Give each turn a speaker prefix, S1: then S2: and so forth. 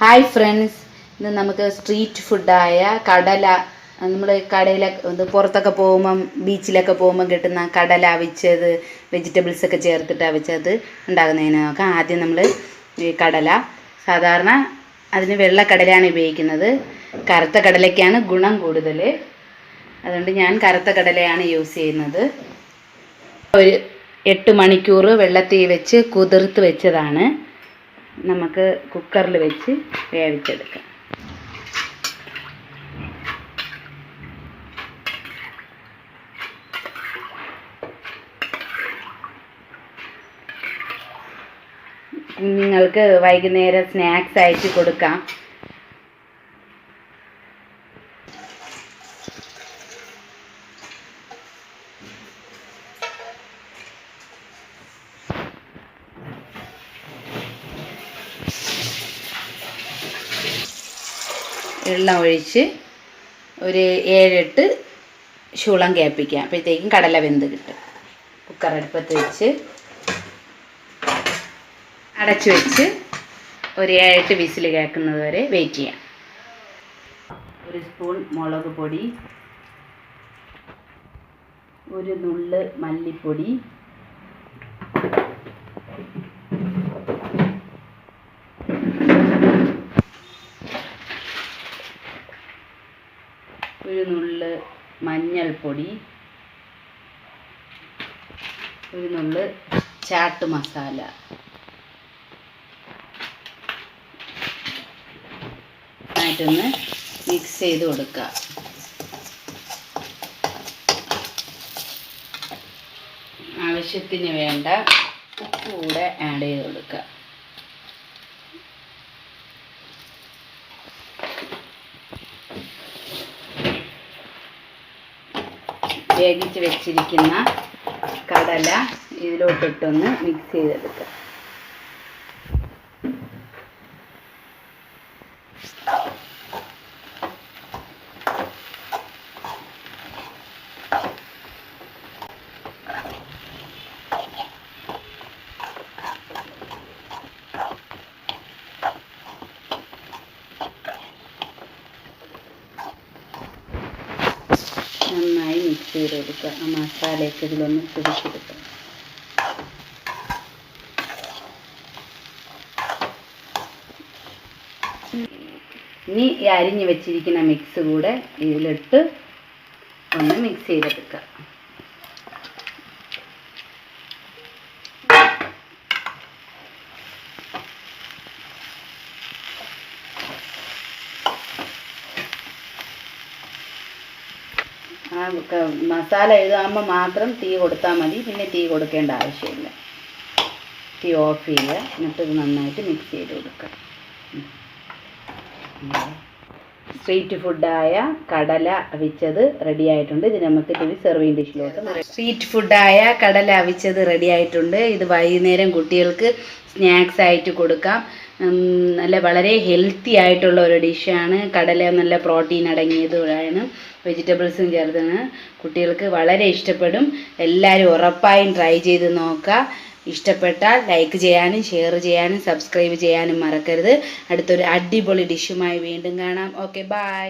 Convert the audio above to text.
S1: Hi friends, ഇന്ന് നമുക്ക് street ഫുഡായ കടല, നമ്മൾ കടയിലൊക്കെ പുറത്തൊക്കെ പോകുമ്പം ബീച്ചിലൊക്കെ പോകുമ്പം കിട്ടുന്ന കടല അവിച്ചത്, വെജിറ്റബിൾസൊക്കെ ചേർത്തിട്ട് അവിച്ചത് ഉണ്ടാകുന്നതിന് നോക്കാം. ആദ്യം നമ്മൾ ഈ കടല, സാധാരണ അതിന് വെള്ളക്കടലയാണ് ഉപയോഗിക്കുന്നത്. കറുത്ത കടലയ്ക്കാണ് ഗുണം കൂടുതൽ, അതുകൊണ്ട് ഞാൻ കറുത്ത കടലയാണ് യൂസ് ചെയ്യുന്നത്. ഒരു 8 മണിക്കൂർ വെള്ളത്തിൽ വെച്ച് കുതിർത്ത് വെച്ചതാണ്. നമുക്ക് കുക്കറിൽ വെച്ച് വേവിച്ചെടുക്കാം. കുഞ്ഞുങ്ങൾക്ക് വൈകുന്നേരം സ്നാക്സ് ആയിട്ട് കൊടുക്കാം. വെള്ളം ഒഴിച്ച് ഒരു 7-8 ശൂളം കേൾപ്പിക്കാം. അപ്പോഴത്തേക്കും കടല വെന്ത് കിട്ടും. കുക്കർ അടുപ്പത്ത് വെച്ച് അടച്ചു വെച്ച് ഒരു 7-8 വിസിൽ കേൾക്കുന്നത് വരെ വെയിറ്റ് ചെയ്യാം. 1 സ്പൂൺ മുളക് പൊടി, 1 നുള്ള് മല്ലിപ്പൊടി, 1 നുള്ള് മഞ്ഞൾപ്പൊടി, 1 നുള്ള് ചാട്ട് മസാല, ആയിട്ടൊന്ന് മിക്സ് ചെയ്ത് കൊടുക്കുക. ആവശ്യത്തിന് വേണ്ട ഉപ്പ് കൂടെ ആഡ് ചെയ്ത് കൊടുക്കുക. വേവിച്ച് വെച്ചിരിക്കുന്ന കടല ഇതിലോട്ടിട്ടൊന്ന് മിക്സ് ചെയ്തെടുക്കുക. നന്നായി മിക്സ് ചെയ്ത് കൊടുക്കുക. ആ മസാലയൊക്കെ ഇതിലൊന്ന് പിടിച്ചെടുക്കുക. ഇനി ഈ അരിഞ്ഞ് വെച്ചിരിക്കുന്ന മിക്സ് കൂടെ ഇതിലിട്ട് ഒന്ന് മിക്സ് ചെയ്തെടുക്കുക. മസാല ഇതാകുമ്പോൾ മാത്രം തീ കൊടുത്താൽ മതി, പിന്നെ തീ കൊടുക്കേണ്ട ആവശ്യമില്ല. തീ ഓഫ് ചെയ്യുക, എന്നിട്ട് ഇത് നന്നായിട്ട് മിക്സ് ചെയ്ത് കൊടുക്കുക. സ്ട്രീറ്റ് ഫുഡായ കടല അവിച്ചത് റെഡി ആയിട്ടുണ്ട്. ഇത് നമുക്ക് ഇത്തിരി സെർവിങ് ഡിഷിലോട്ട്. സ്ട്രീറ്റ് ഫുഡായ കടല അവിച്ചത് റെഡി ആയിട്ടുണ്ട്. ഇത് വൈകുന്നേരം കുട്ടികൾക്ക് സ്നാക്സ് ആയിട്ട് കൊടുക്കാം. വളരെ ഹെൽത്തി ആയിട്ടുള്ള ഒരു ഡിഷാണ്. കടല നല്ല പ്രോട്ടീൻ അടങ്ങിയതാണ്, വെജിറ്റബിൾസും ചേർത്താണ്. കുട്ടികൾക്ക് വളരെ ഇഷ്ടപ്പെടും. എല്ലാവരും ഉറപ്പായും ട്രൈ ചെയ്ത് നോക്കുക. ഇഷ്ടപ്പെട്ടാൽ ലൈക്ക് ചെയ്യാനും ഷെയർ ചെയ്യാനും സബ്സ്ക്രൈബ് ചെയ്യാനും മറക്കരുത്. അടുത്തൊരു അടിപൊളി ഡിഷുമായി വീണ്ടും കാണാം. Okay, by.